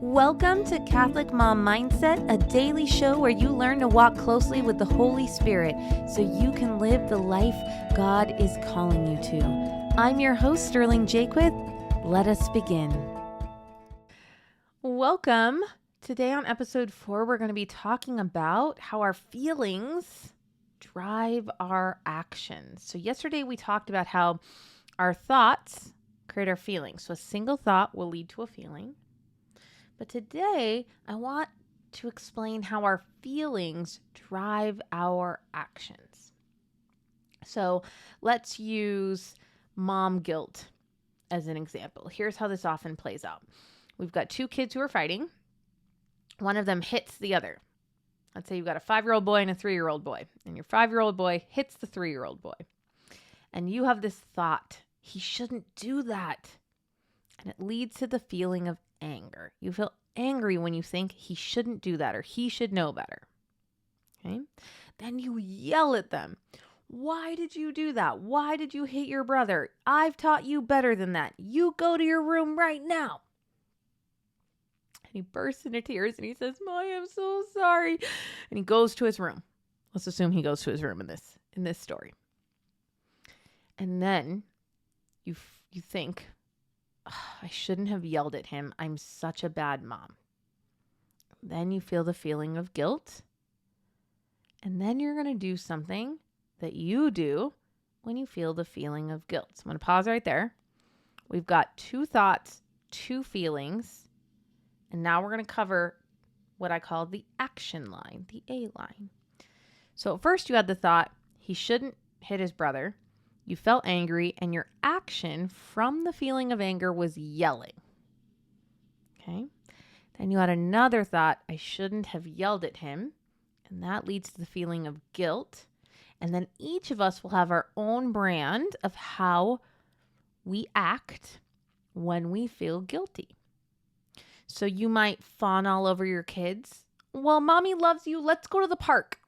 Welcome to Catholic Mom Mindset, a daily show where you learn to walk closely with the Holy Spirit so you can live the life God is calling you to. I'm your host, Sterling Jaquith. Let us begin. Welcome. Today on episode 4, we're going to be talking about how our feelings drive our actions. So yesterday we talked about how our thoughts create our feelings. So a single thought will lead to a feeling. But today, I want to explain how our feelings drive our actions. So let's use mom guilt as an example. Here's how this often plays out. We've got two kids who are fighting. One of them hits the other. Let's say you've got a 5-year-old boy and a 3-year-old boy. And your 5-year-old boy hits the 3-year-old boy. And you have this thought, he shouldn't do that. And it leads to the feeling of anger. You feel angry when you think he shouldn't do that or he should know better. Okay? Then you yell at them. Why did you do that? Why did you hit your brother? I've taught you better than that. You go to your room right now. And he bursts into tears and he says, "Mommy, I'm so sorry." And he goes to his room. Let's assume he goes to his room in this story. And then you think, I shouldn't have yelled at him. I'm such a bad mom. Then you feel the feeling of guilt. And then you're going to do something that you do when you feel the feeling of guilt. So I'm going to pause right there. We've got 2 thoughts, 2 feelings. And now we're going to cover what I call the action line, the A line. So at first you had the thought, he shouldn't hit his brother. You felt angry, and your action from the feeling of anger was yelling. Okay? Then you had another thought, I shouldn't have yelled at him, and that leads to the feeling of guilt. And then each of us will have our own brand of how we act when we feel guilty. So you might fawn all over your kids. Well, mommy loves you. Let's go to the park.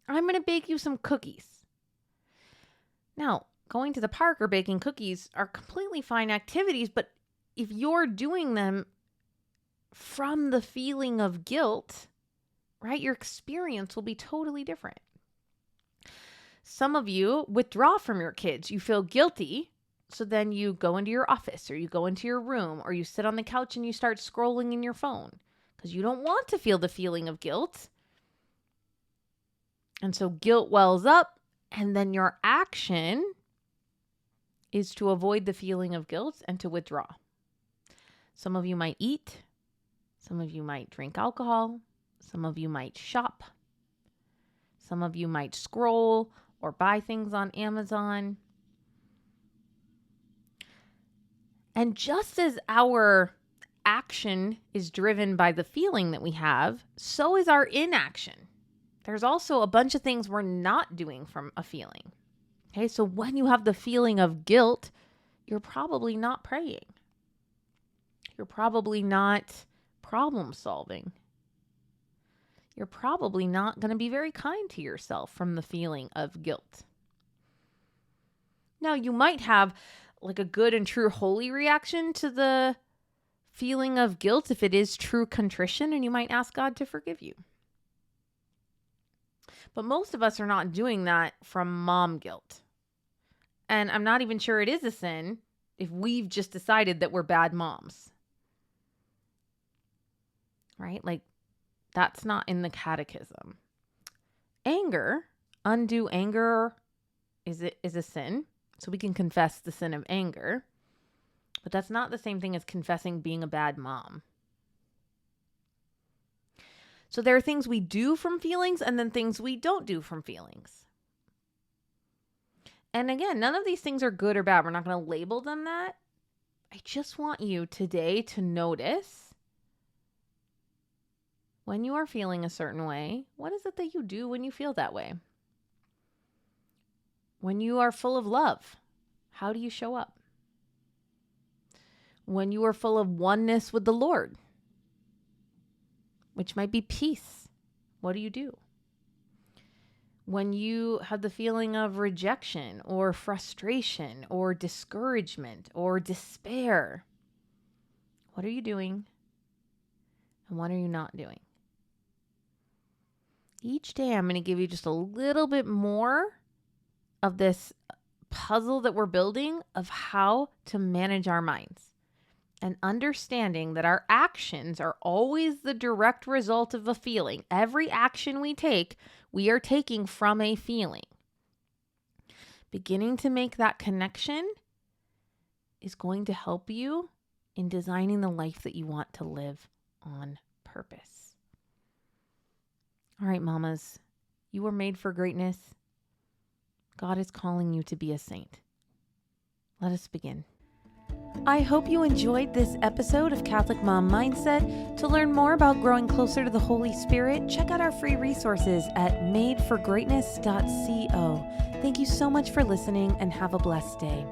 I'm going to bake you some cookies. Now, going to the park or baking cookies are completely fine activities, but if you're doing them from the feeling of guilt, right, your experience will be totally different. Some of you withdraw from your kids. You feel guilty, so then you go into your office or you go into your room or you sit on the couch and you start scrolling in your phone because you don't want to feel the feeling of guilt. And so guilt wells up, and then your action is to avoid the feeling of guilt and to withdraw. Some of you might eat. Some of you might drink alcohol. Some of you might shop. Some of you might scroll or buy things on Amazon. And just as our action is driven by the feeling that we have, so is our inaction. There's also a bunch of things we're not doing from a feeling. Okay, so when you have the feeling of guilt, you're probably not praying. You're probably not problem solving. You're probably not going to be very kind to yourself from the feeling of guilt. Now, you might have like a good and true holy reaction to the feeling of guilt if it is true contrition, and you might ask God to forgive you. But most of us are not doing that from mom guilt. And I'm not even sure it is a sin if we've just decided that we're bad moms. Right? Like, that's not in the catechism. Anger, undue anger is a sin. So we can confess the sin of anger. But that's not the same thing as confessing being a bad mom. So there are things we do from feelings and then things we don't do from feelings. And again, none of these things are good or bad. We're not going to label them that. I just want you today to notice when you are feeling a certain way, what is it that you do when you feel that way? When you are full of love, how do you show up? When you are full of oneness with the Lord, which might be peace, what do you do? When you have the feeling of rejection or frustration or discouragement or despair, what are you doing? And what are you not doing? Each day, I'm going to give you just a little bit more of this puzzle that we're building of how to manage our minds and understanding that our actions are always the direct result of a feeling. Every action we take, we are taking from a feeling. Beginning to make that connection is going to help you in designing the life that you want to live on purpose. All right, mamas, you were made for greatness. God is calling you to be a saint. Let us begin. I hope you enjoyed this episode of Catholic Mom Mindset. To learn more about growing closer to the Holy Spirit, check out our free resources at madeforgreatness.co. Thank you so much for listening and have a blessed day.